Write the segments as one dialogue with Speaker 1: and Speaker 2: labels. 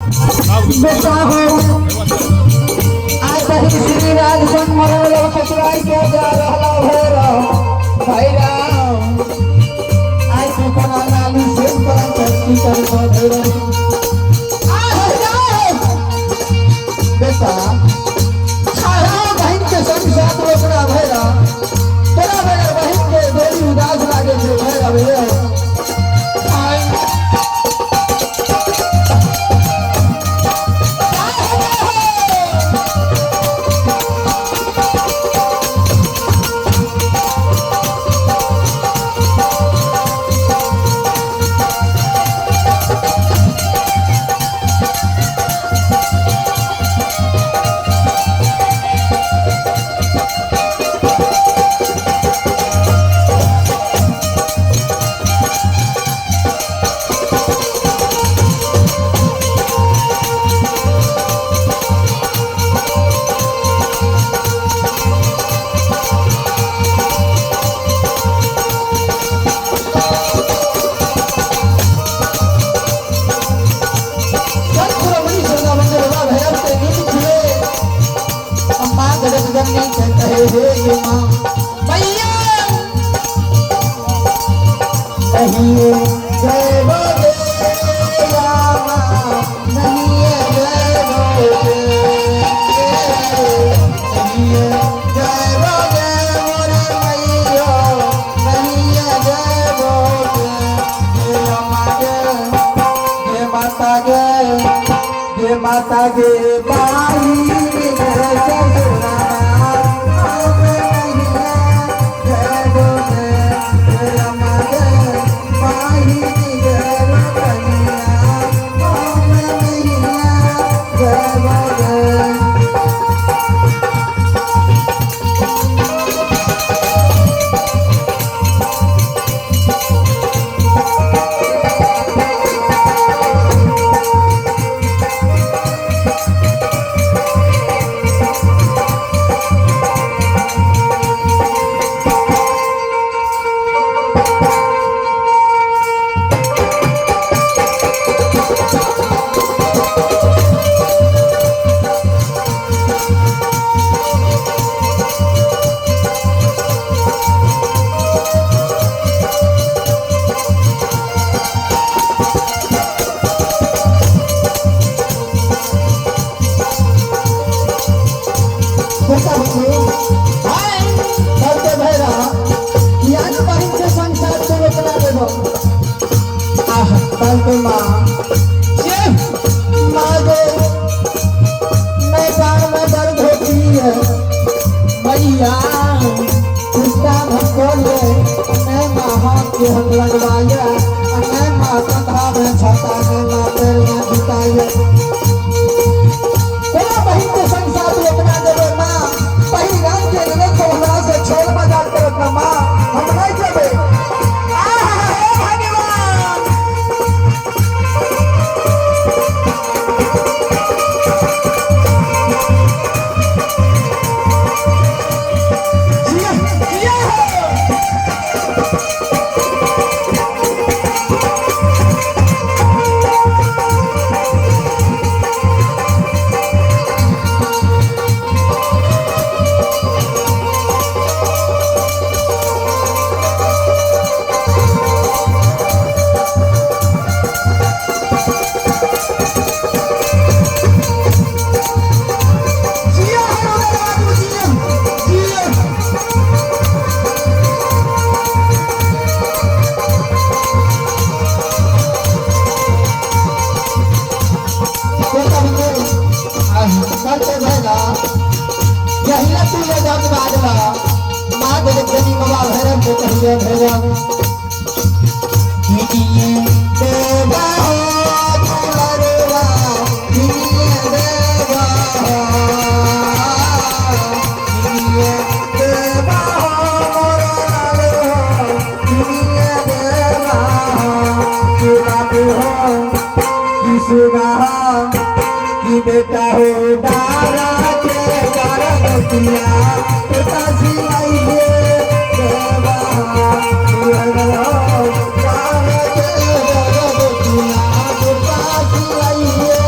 Speaker 1: बेटा हो आज ही श्री राज मनोरल ससुराल के जा रहला भैरा भैरा आज तो कोना लालू से पर चर्ची कर भैरा आ जाओ बेटा सारा बहन के संग साथ रोकना भैरा तेरा बेटा बहन के बड़ी उदास लागे छे भैरा भैरा माता गे बाई बेटा हो डारा के गारतिया पिता सिलाइए देवा डारा के गारतिया पिता सिलाइए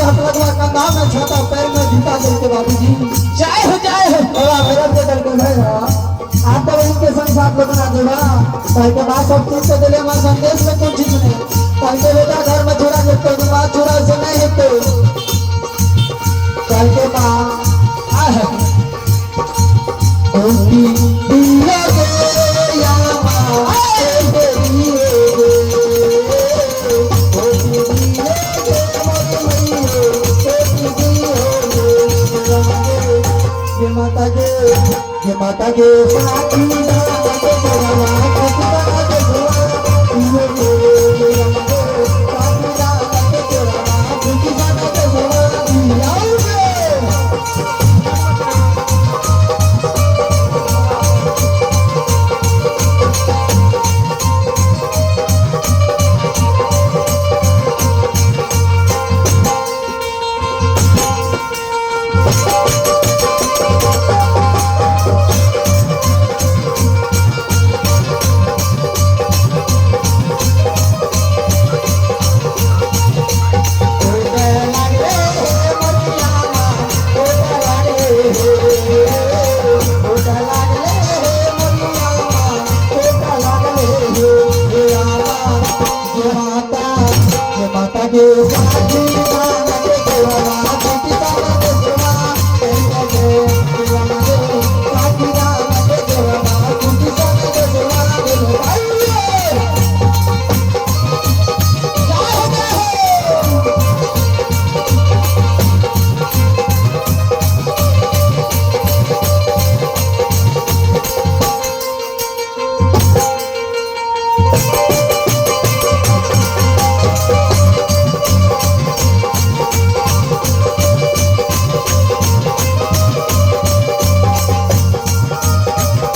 Speaker 1: छाता पैर में जूता देते बाबूजी जय हो बाबा मेरा से करके भैया आप तो इनके संग साथ लोग ना देवा कह के बात सब चीज से दिले हमारे संदेश में कुछ चीज नहीं कह के बेटा घर में छोरा जब तो बात छोरा से नहीं है तो कह के मां आ है ओती दिया दे या मां ए दिए माता के साथी दादा के भगवा खुदा के भगवा ये साथी दादा के भगवा खुदा के भगवा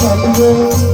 Speaker 2: Thank you.